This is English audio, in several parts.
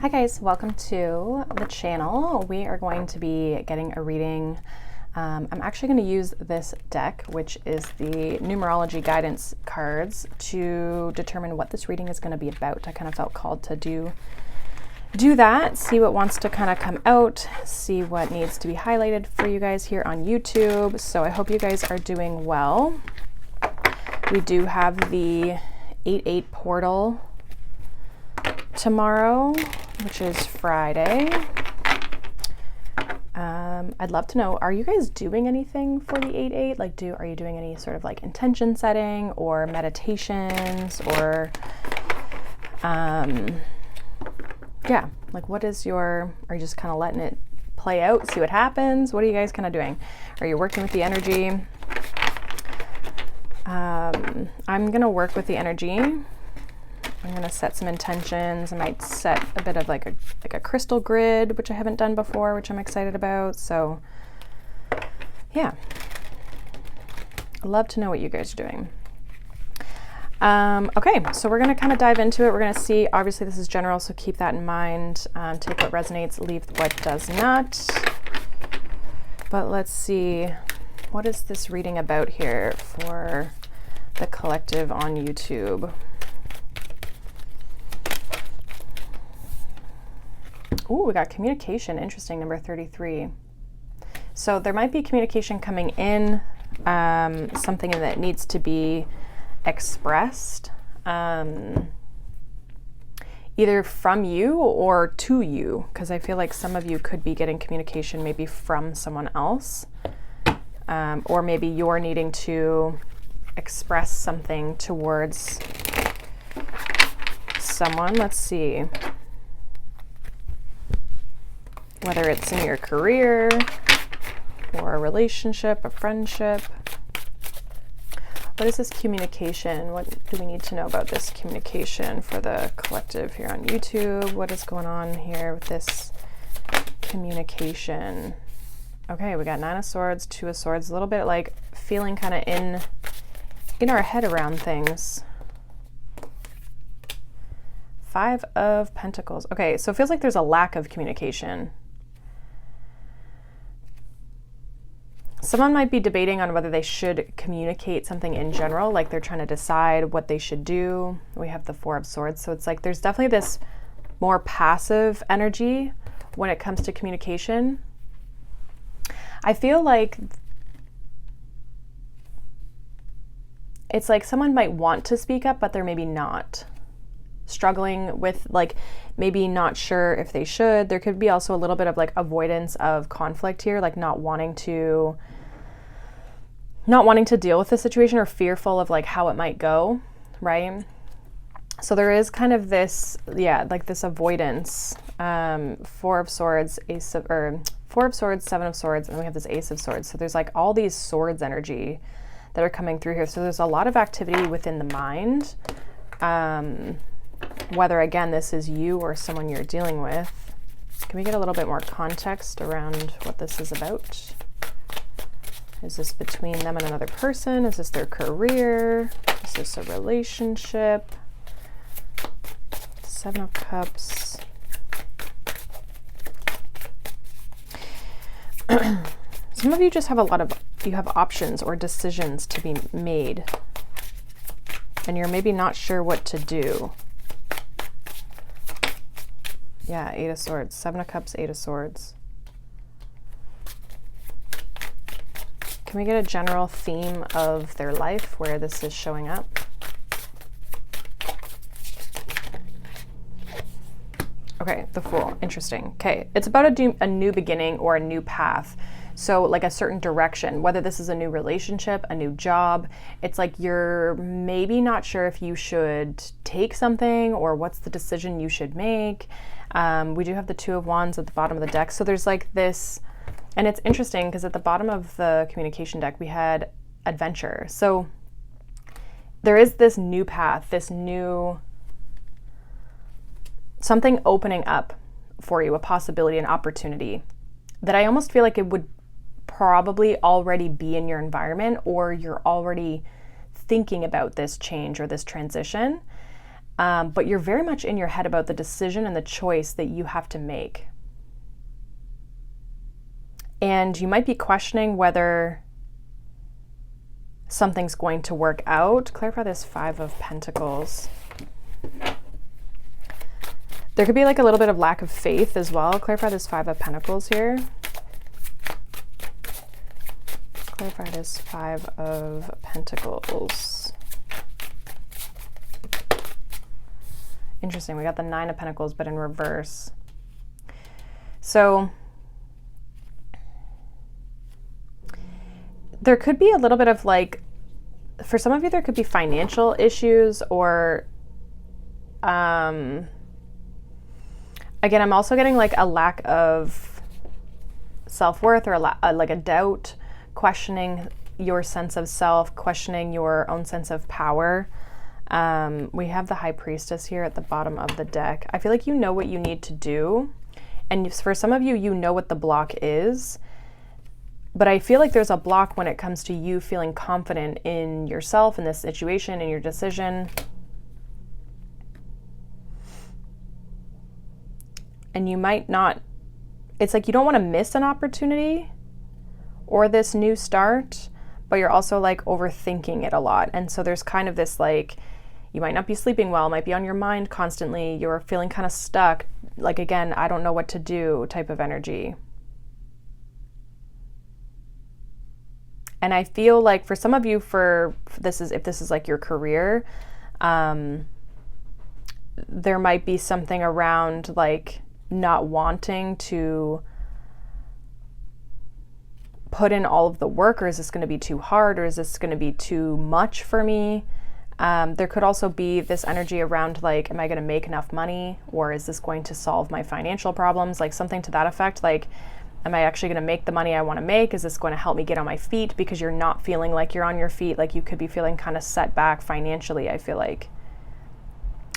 Hi guys, welcome to the channel. We are going to be getting a reading. I'm actually going to use this deck, which is the numerology guidance cards, to determine what this reading is going to be about. I kind of felt called to do that, see what wants to kind of come out, see what needs to be highlighted for you guys here on YouTube. So I hope you guys are doing well. We do have the 8/8 portal tomorrow, which is Friday. I'd love to know, are you guys doing anything for the 8/8? Like, are you doing any sort of like intention setting or meditations or, yeah, like what is are you just kind of letting it play out, see what happens? What are you guys kind of doing? Are you working with the energy? I'm going to work with the energy. I'm going to set some intentions. I might set a bit of like a crystal grid, which I haven't done before, which I'm excited about. So yeah, I'd love to know what you guys are doing. Okay, so we're going to kind of dive into it. We're going to see, obviously this is general, so keep that in mind. Take what resonates, leave what does not. But let's see, what is this reading about here for the collective on YouTube? Ooh, we got communication. Interesting, number 33. So there might be communication coming in, something that needs to be expressed, either from you or to you, because I feel like some of you could be getting communication maybe from someone else, or maybe you're needing to express something towards someone. Let's see. Whether it's in your career or a relationship, a friendship. What is this communication? What do we need to know about this communication for the collective here on YouTube? What is going on here with this communication? Okay, we got 9 of Swords, 2 of Swords, a little bit like feeling kind of in our head around things. 5 of Pentacles. Okay, so it feels like there's a lack of communication. Someone might be debating on whether they should communicate something in general, like they're trying to decide what they should do. We have the 4 of Swords, so it's like there's definitely this more passive energy when it comes to communication. I feel like it's like someone might want to speak up, but they're maybe not. Struggling with, like, maybe not sure if they should. There could be also a little bit of like avoidance of conflict here, like not wanting to deal with the situation or fearful of like how it might go, right? So there is kind of this, yeah, like this avoidance. 4 of Swords, 4 of Swords, 7 of Swords, and then we have this Ace of Swords. So there's like all these swords energy that are coming through here. So there's a lot of activity within the mind. Whether, again, this is you or someone you're dealing with. Can we get a little bit more context around what this is about? Is this between them and another person? Is this their career? Is this a relationship? 7 of Cups. Some of you just have you have options or decisions to be made, and you're maybe not sure what to do. Yeah, 8 of Swords, 7 of Cups, 8 of Swords. Can we get a general theme of their life where this is showing up? Okay, the Fool, interesting. Okay, it's about a new beginning or a new path. So like a certain direction, whether this is a new relationship, a new job, it's like you're maybe not sure if you should take something or what's the decision you should make. We do have the 2 of Wands at the bottom of the deck. So there's like this, and it's interesting because at the bottom of the communication deck, we had adventure. So there is this new path, this new, something opening up for you, a possibility, an opportunity that I almost feel like it would probably already be in your environment, or you're already thinking about this change or this transition. but you're very much in your head about the decision and the choice that you have to make. And you might be questioning whether something's going to work out. Clarify this 5 of Pentacles. There could be like a little bit of lack of faith as well. Clarify this 5 of Pentacles here. Clarify this 5 of Pentacles. Interesting. We got the 9 of Pentacles, but in reverse. So there could be a little bit of like, for some of you, there could be financial issues, or again, I'm also getting like a lack of self-worth, or like a doubt, questioning your sense of self, questioning your own sense of power. We have the High Priestess here at the bottom of the deck. I feel like you know what you need to do. And for some of you, you know what the block is. But I feel like there's a block when it comes to you feeling confident in yourself, in this situation, in your decision. And you might not, it's like you don't want to miss an opportunity or this new start, but you're also like overthinking it a lot. And so there's kind of this like, you might not be sleeping well, might be on your mind constantly, you're feeling kind of stuck, like again, I don't know what to do type of energy. And I feel like for some of you, if this is like your career, there might be something around like not wanting to put in all of the work, or is this going to be too hard, or is this going to be too much for me? There could also be this energy around like, am I going to make enough money, or is this going to solve my financial problems? Like something to that effect. Like, am I actually going to make the money I want to make? Is this going to help me get on my feet? Because you're not feeling like you're on your feet. Like you could be feeling kind of set back financially, I feel like.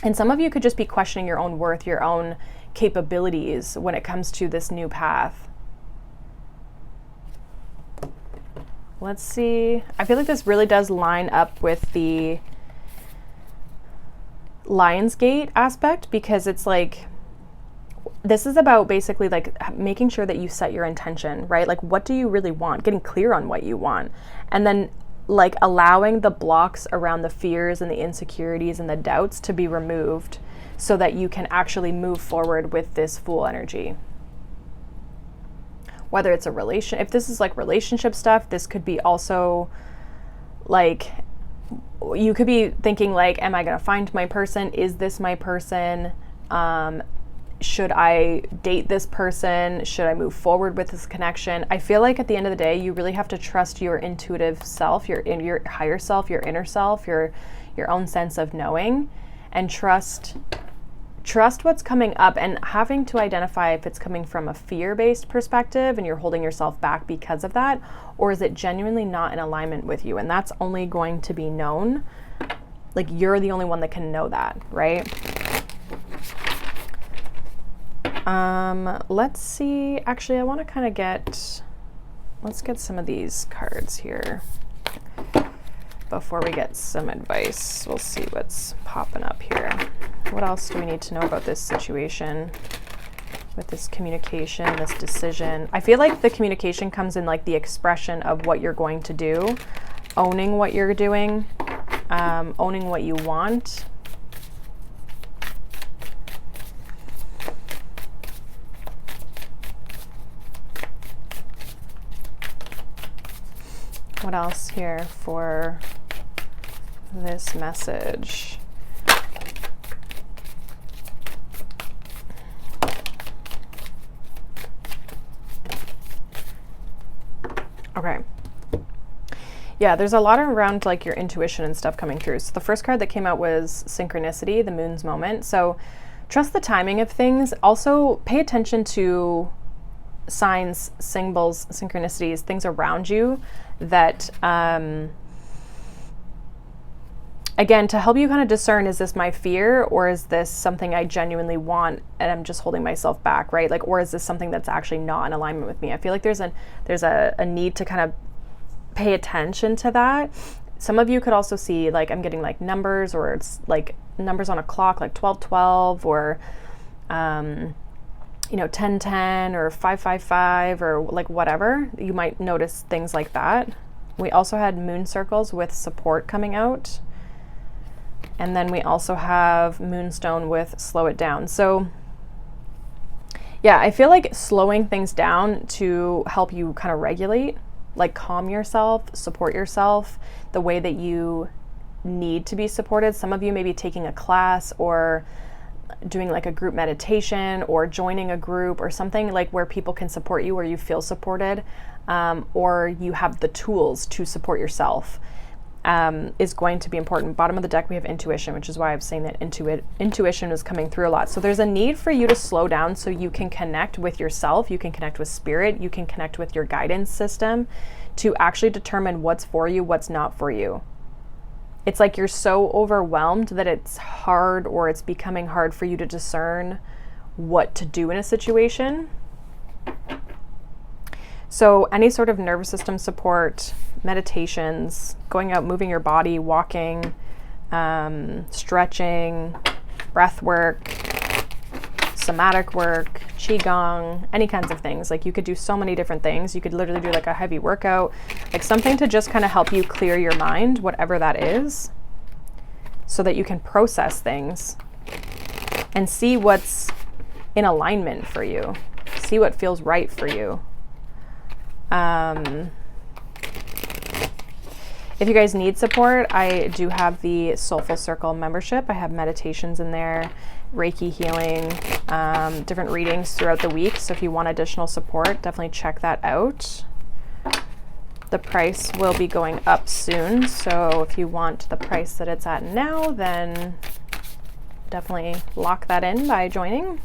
And some of you could just be questioning your own worth, your own capabilities when it comes to this new path. Let's see. I feel like this really does line up with the Lionsgate aspect, because it's like, this is about basically like making sure that you set your intention, right? Like, what do you really want? Getting clear on what you want. And then like allowing the blocks around the fears and the insecurities and the doubts to be removed so that you can actually move forward with this Fool energy. Whether it's a relation, if this is like relationship stuff, this could be also like, you could be thinking like, am I going to find my person? Is this my person? Should I date this person? Should I move forward with this connection? I feel like at the end of the day, you really have to trust your intuitive self, your higher self, your inner self, your own sense of knowing, and trust what's coming up, and having to identify if it's coming from a fear-based perspective and you're holding yourself back because of that, or is it genuinely not in alignment with you? And that's only going to be known, like you're the only one that can know that, right? Let's see. Actually, I want to kind of let's get some of these cards here before we get some advice. We'll see what's popping up here. What else do we need to know about this situation with this communication, this decision? I feel like the communication comes in like the expression of what you're going to do, owning what you're doing, owning what you want. What else here for this message? Okay. Yeah, there's a lot around like your intuition and stuff coming through. So the first card that came out was Synchronicity, the moon's moment. So trust the timing of things. Also pay attention to signs, symbols, synchronicities, things around you that, again, to help you kind of discern, is this my fear, or is this something I genuinely want and I'm just holding myself back, right? Like, or is this something that's actually not in alignment with me? I feel like there's a need to kind of pay attention to that. Some of you could also see, like, I'm getting like numbers, or it's like numbers on a clock, like 1212 or 1010 or 555 or like whatever. You might notice things like that. We also had moon circles with support coming out. And then we also have moonstone with slow it down. So yeah, I feel like slowing things down to help you kind of regulate, like calm yourself, support yourself the way that you need to be supported. Some of you may be taking a class or doing like a group meditation or joining a group or something like where people can support you, where you feel supported, or you have the tools to support yourself, is going to be important. Bottom of the deck, we have intuition, which is why I'm saying that intuition is coming through a lot. So there's a need for you to slow down so you can connect with yourself, you can connect with spirit, you can connect with your guidance system to actually determine what's for you, what's not for you. It's like you're so overwhelmed that it's hard, or it's becoming hard for you to discern what to do in a situation. So any sort of nervous system support, meditations, going out, moving your body, walking, stretching, breath work, somatic work, qigong, any kinds of things. Like you could do so many different things. You could literally do like a heavy workout, like something to just kind of help you clear your mind, whatever that is, so that you can process things and see what's in alignment for you, see what feels right for you. If you guys need support, I do have the Soulful Circle membership. I have meditations in there, Reiki healing, different readings throughout the week. So if you want additional support, definitely check that out. The price will be going up soon. So if you want the price that it's at now, then definitely lock that in by joining.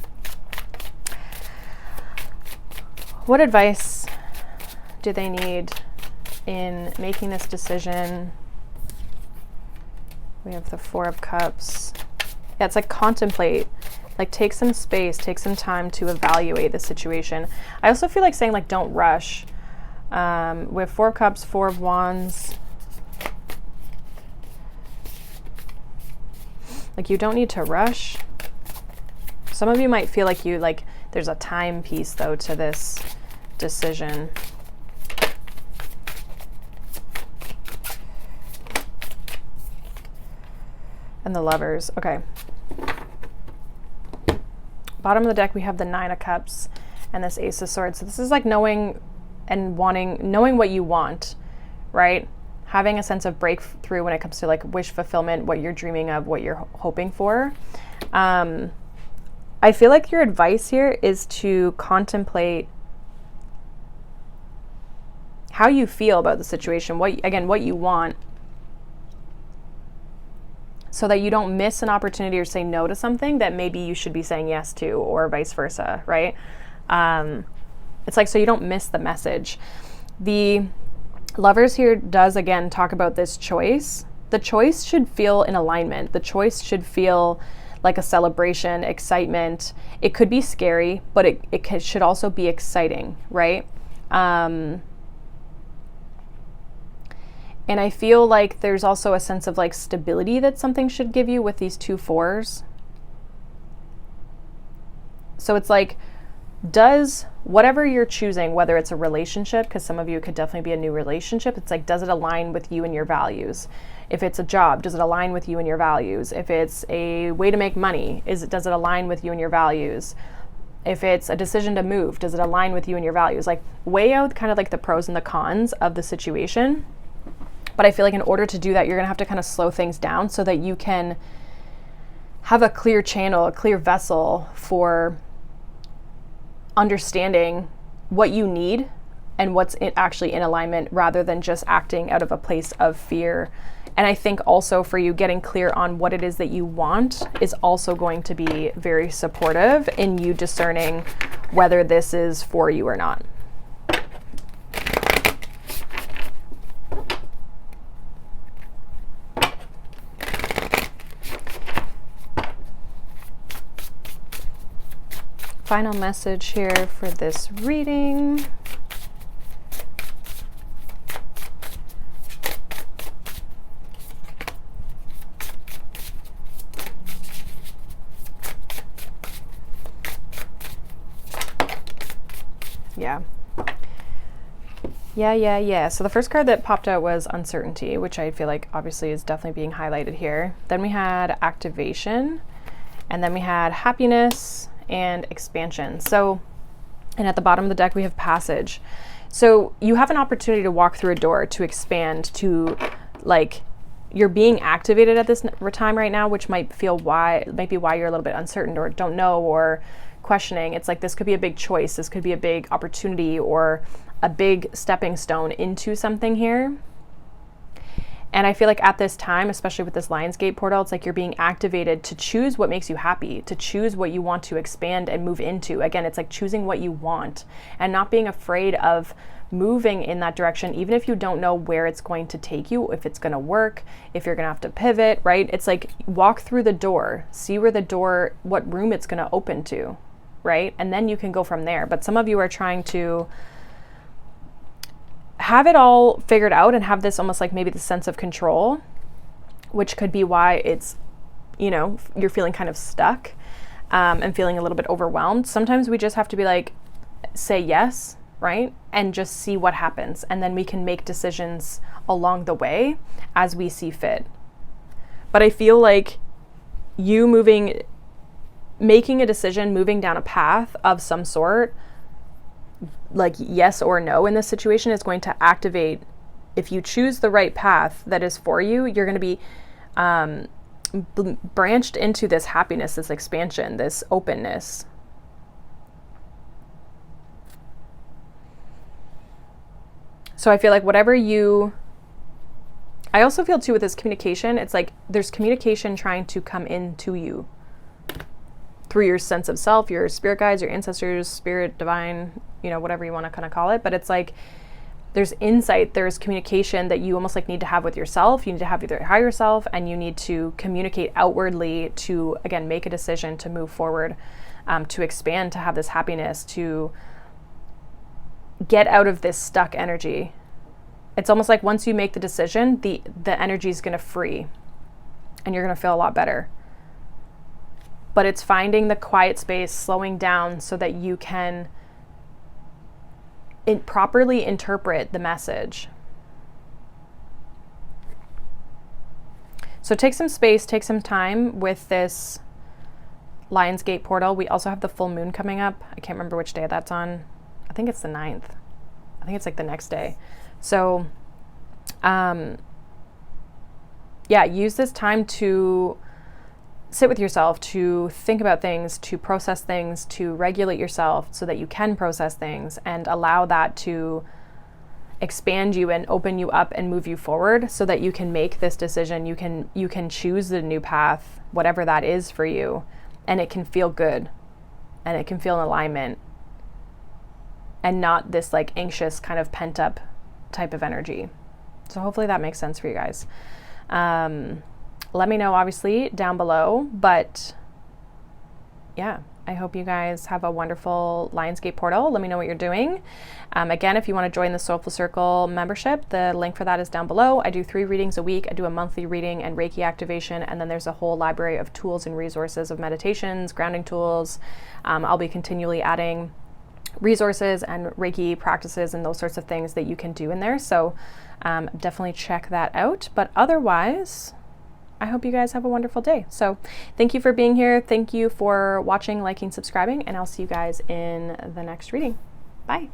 What advice do they need in making this decision? We have the Four of Cups. Yeah, it's like contemplate, like take some space, take some time to evaluate the situation. I also feel like saying like don't rush. We have Four of Cups, Four of Wands. Like you don't need to rush. Some of you might feel like there's a time piece though to this decision. And the Lovers. Okay. Bottom of the deck, we have the Nine of Cups and this Ace of Swords. So this is like knowing what you want, right? Having a sense of breakthrough when it comes to like wish fulfillment, what you're dreaming of, what you're hoping for. I feel like your advice here is to contemplate how you feel about the situation, what you want, so that you don't miss an opportunity or say no to something that maybe you should be saying yes to, or vice versa, right? It's like so you don't miss the message. The Lovers here does again talk about this choice. The choice should feel in alignment. The choice should feel like a celebration, excitement. It could be scary, but it should also be exciting, right? And I feel like there's also a sense of like stability that something should give you with these two fours. So it's like, does whatever you're choosing, whether it's a relationship, because some of you could definitely be a new relationship, it's like, does it align with you and your values? If it's a job, does it align with you and your values? If it's a way to make money, does it align with you and your values? If it's a decision to move, does it align with you and your values? Like weigh out kind of like the pros and the cons of the situation. But I feel like in order to do that, you're gonna have to kind of slow things down so that you can have a clear channel, a clear vessel for understanding what you need and what's actually in alignment, rather than just acting out of a place of fear. And I think also for you, getting clear on what it is that you want is also going to be very supportive in you discerning whether this is for you or not. Final message here for this reading. Yeah. Yeah. So the first card that popped out was uncertainty, which I feel like obviously is definitely being highlighted here. Then we had activation, and then we had happiness and expansion. So, and at the bottom of the deck, we have passage. So you have an opportunity to walk through a door, to expand, to like, you're being activated at this time right now, which might be why you're a little bit uncertain or don't know or questioning. It's like, this could be a big choice. This could be a big opportunity or a big stepping stone into something here. And I feel like at this time, especially with this Lionsgate portal, it's like you're being activated to choose what makes you happy, to choose what you want to expand and move into. Again, it's like choosing what you want and not being afraid of moving in that direction, even if you don't know where it's going to take you, if it's going to work, if you're going to have to pivot, right? It's like walk through the door, see where the door, what room it's going to open to, right? And then you can go from there. But some of you are trying to have it all figured out and have this almost like maybe the sense of control, which could be why it's, you know, you're feeling kind of stuck and feeling a little bit overwhelmed. Sometimes we just have to be like, say yes, right? And just see what happens. And then we can make decisions along the way as we see fit. But I feel like you making a decision, moving down a path of some sort, like yes or no in this situation, is going to activate. If you choose the right path that is for you, you're going to be branched into this happiness, this expansion, this openness. So I feel like I also feel too with this communication, it's like there's communication trying to come into you through your sense of self, your spirit guides, your ancestors, spirit, divine, you know, whatever you want to kind of call it. But it's like there's insight, there's communication that you almost like need to have with yourself. You need to have with your higher self, and you need to communicate outwardly to, again, make a decision to move forward, to expand, to have this happiness, to get out of this stuck energy. It's almost like once you make the decision, the energy is going to free and you're going to feel a lot better. But it's finding the quiet space, slowing down so that you can properly interpret the message. So take some space, take some time with this Lionsgate portal. We also have the full moon coming up. I can't remember which day that's on. I think it's the 9th. I think it's like the next day. So, use this time to sit with yourself, to think about things, to process things, to regulate yourself so that you can process things and allow that to expand you and open you up and move you forward so that you can make this decision. You can choose the new path, whatever that is for you, and it can feel good and it can feel in alignment and not this like anxious kind of pent up type of energy. So hopefully that makes sense for you guys. Let me know obviously down below, but yeah, I hope you guys have a wonderful Lionsgate portal. Let me know what you're doing. Again, if you want to join the Soulful Circle membership, the link for that is down below. I do 3 readings a week. I do a monthly reading and Reiki activation, and then there's a whole library of tools and resources of meditations, grounding tools. I'll be continually adding resources and Reiki practices and those sorts of things that you can do in there. So definitely check that out. But otherwise, I hope you guys have a wonderful day. So thank you for being here. Thank you for watching, liking, subscribing, and I'll see you guys in the next reading. Bye.